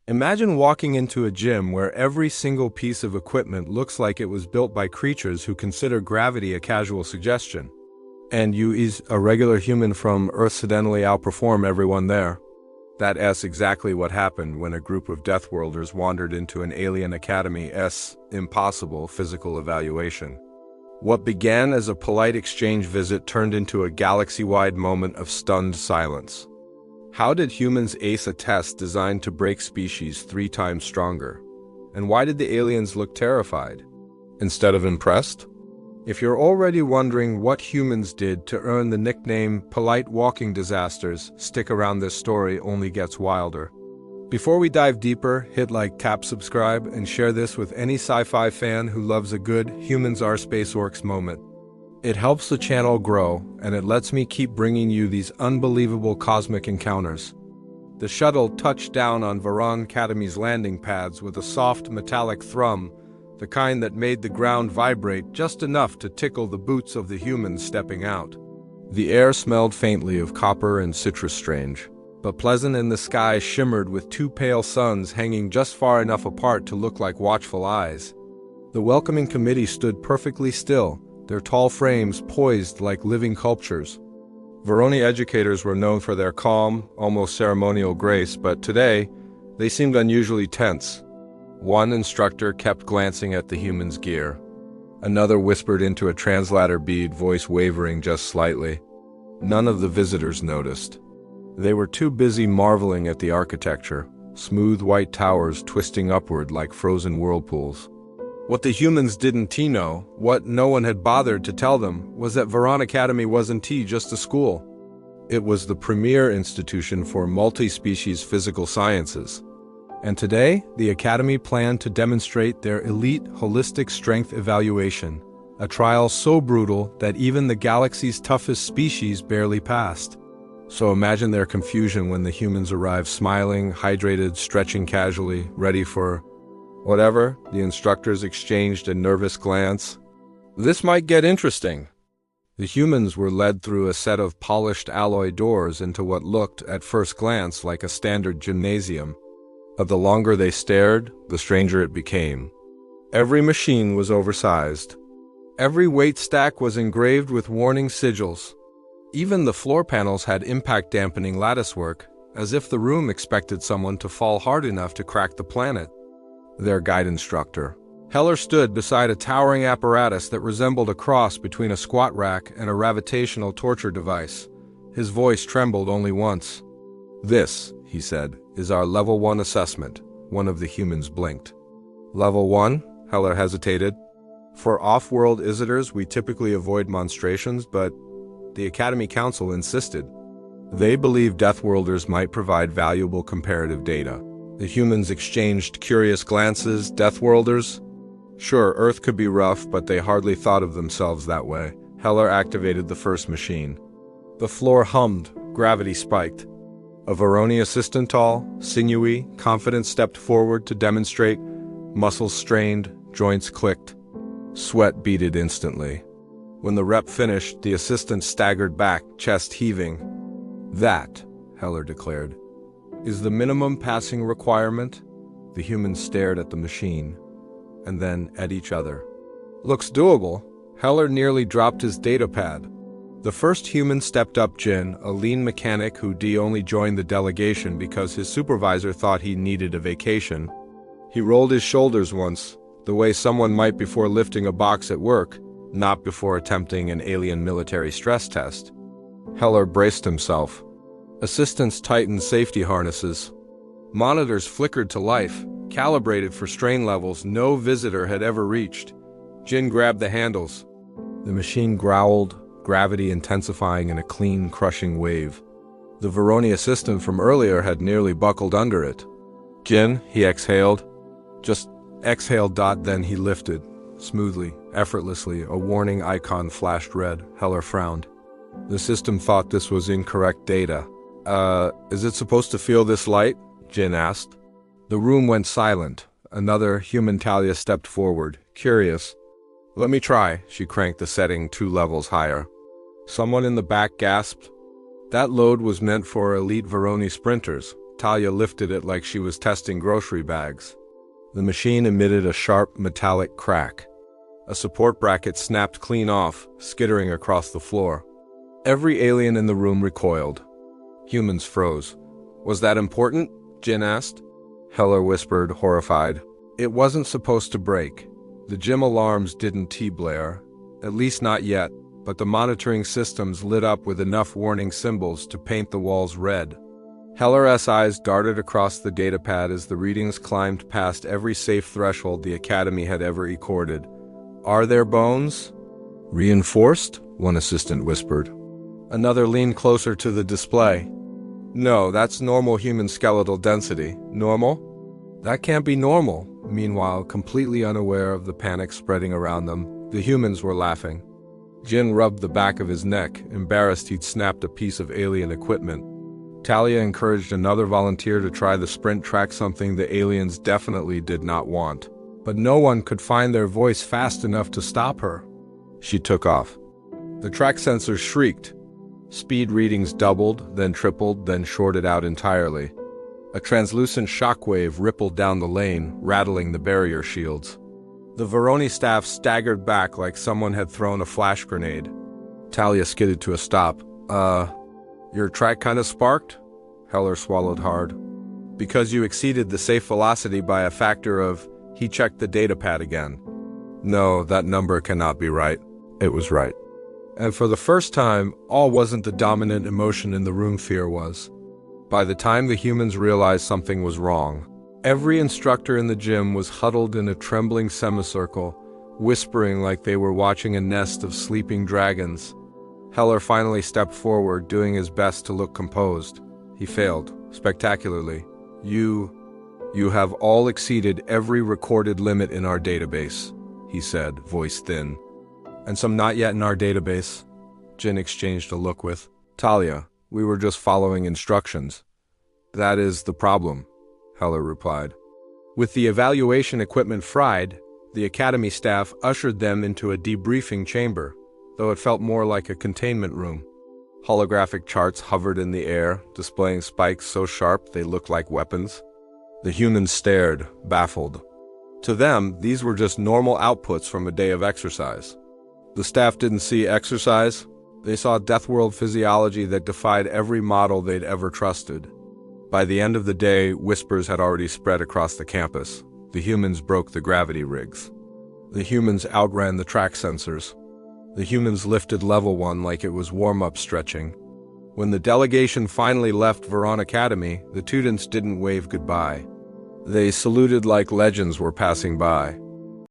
Imagine walking into a gym where every single piece of equipment looks like it was built by creatures who consider gravity a casual suggestion. And you is a regular human from Earth suddenly outperform everyone there. That's exactly what happened when a group of Deathworlders wandered into an Alien Academy's impossible physical evaluation. What began as a polite exchange visit turned into a galaxy-wide moment of stunned silence. How did humans ace a test designed to break species 3 times stronger? And why did the aliens look terrified, instead of impressed? If you're already wondering what humans did to earn the nickname Polite Walking Disasters, stick around, this story only gets wilder. Before we dive deeper, hit like, tap subscribe, and share this with any sci-fi fan who loves a good Humans Are SpaceOrcs moment. It helps the channel grow, and it lets me keep bringing you these unbelievable cosmic encounters. The shuttle touched down on Varron Academy's landing pads with a soft metallic thrum, the kind that made the ground vibrate just enough to tickle the boots of the humans stepping out. The air smelled faintly of copper and citrus strange, but pleasant, and the sky shimmered with 2 pale suns hanging just far enough apart to look like watchful eyes. The welcoming committee stood perfectly still, their tall frames poised like living sculptures. Varroni educators were known for their calm, almost ceremonial grace, but today, they seemed unusually tense. One instructor kept glancing at the humans' gear. Another whispered into a translator bead, voice wavering just slightly. None of the visitors noticed. They were too busy marveling at the architecture, smooth white towers twisting upward like frozen whirlpools. What the humans didn't know, what no one had bothered to tell them, was that Varron Academy wasn't just a school. It was the premier institution for multi-species physical sciences. And today, the Academy planned to demonstrate their elite holistic strength evaluation, a trial so brutal that even the galaxy's toughest species barely passed. So imagine their confusion when the humans arrived, smiling, hydrated, stretching casually, ready for whatever. The instructors exchanged a nervous glance. This might get interesting. The humans were led through a set of polished alloy doors into what looked, at first glance, like a standard gymnasium. But the longer they stared, the stranger it became. Every machine was oversized. Every weight stack was engraved with warning sigils. Even the floor panels had impact-dampening latticework, as if the room expected someone to fall hard enough to crack the planet. Their guide instructor, Heller, stood beside a towering apparatus that resembled a cross between a squat rack and a gravitational torture device. His voice trembled only once. "This," he said, "is our Level 1 assessment." One of the humans blinked. "Level 1? Heller hesitated. "For off-world visitors, we typically avoid monstrations, but the Academy Council insisted. They believed Deathworlders might provide valuable comparative data." The humans exchanged curious glances. Deathworlders? Sure, Earth could be rough, but they hardly thought of themselves that way. Heller activated the first machine. The floor hummed, gravity spiked. A Varroni assistant, tall, sinewy, confident, stepped forward to demonstrate. Muscles strained, joints clicked. Sweat beaded instantly. When the rep finished, the assistant staggered back, chest heaving. "That," Heller declared, "is the minimum passing requirement." The humans stared at the machine, and then at each other. "Looks doable." Heller nearly dropped his datapad. The first human stepped up, Jin, a lean mechanic who only joined the delegation because his supervisor thought he needed a vacation. He rolled his shoulders once, the way someone might before lifting a box at work, not before attempting an alien military stress test. Heller braced himself. Assistants tightened safety harnesses. Monitors flickered to life, calibrated for strain levels no visitor had ever reached. Jin grabbed the handles. The machine growled, gravity intensifying in a clean, crushing wave. The Varroni assistant from earlier had nearly buckled under it. "Jin," he exhaled. Just exhaled. Then he lifted. Smoothly, effortlessly, a warning icon flashed red. Heller frowned. The system thought this was incorrect data. Is it supposed to feel this light?" Jin asked. The room went silent. Another human Talia stepped forward, curious. "Let me try." She cranked the setting 2 levels higher. Someone in the back gasped. That load was meant for elite Varroni sprinters, Talia lifted it like she was testing grocery bags. The machine emitted a sharp, metallic crack. A support bracket snapped clean off, skittering across the floor. Every alien in the room recoiled. Humans froze. "Was that important?" Jin asked. Heller whispered, horrified. "It wasn't supposed to break. The gym alarms didn't T-blare, at least not yet, but the monitoring systems lit up with enough warning symbols to paint the walls red." Heller's eyes darted across the datapad as the readings climbed past every safe threshold the Academy had ever recorded. "Are there bones?" "Reinforced?" one assistant whispered. Another leaned closer to the display. "No, that's normal human skeletal density." "Normal? That can't be normal." Meanwhile, completely unaware of the panic spreading around them, the humans were laughing. Jin rubbed the back of his neck, embarrassed he'd snapped a piece of alien equipment. Talia encouraged another volunteer to try the sprint track, something the aliens definitely did not want. But no one could find their voice fast enough to stop her. She took off. The track sensors shrieked. Speed readings doubled, then tripled, then shorted out entirely. A translucent shockwave rippled down the lane, rattling the barrier shields. The Varron staff staggered back like someone had thrown a flash grenade. Talia skidded to a stop. Your track kind of sparked?" Heller swallowed hard. "Because you exceeded the safe velocity by a factor of..." He checked the datapad again. "No, that number cannot be right." It was right. And for the first time, awe wasn't the dominant emotion in the room, fear was. By the time the humans realized something was wrong, every instructor in the gym was huddled in a trembling semicircle, whispering like they were watching a nest of sleeping dragons. Heller finally stepped forward, doing his best to look composed. He failed, spectacularly. You have all exceeded every recorded limit in our database," he said, voice thin. "And some not yet in our database." Jin exchanged a look with Talia. "We were just following instructions." "That is the problem," Heller replied. With the evaluation equipment fried, the Academy staff ushered them into a debriefing chamber, though it felt more like a containment room. Holographic charts hovered in the air, displaying spikes so sharp they looked like weapons. The humans stared, baffled. To them, these were just normal outputs from a day of exercise. The staff didn't see exercise. They saw Deathworld physiology that defied every model they'd ever trusted. By the end of the day, whispers had already spread across the campus. The humans broke the gravity rigs. The humans outran the track sensors. The humans lifted level 1 like it was warm-up stretching. When the delegation finally left Varron Academy, the students didn't wave goodbye. They saluted like legends were passing by.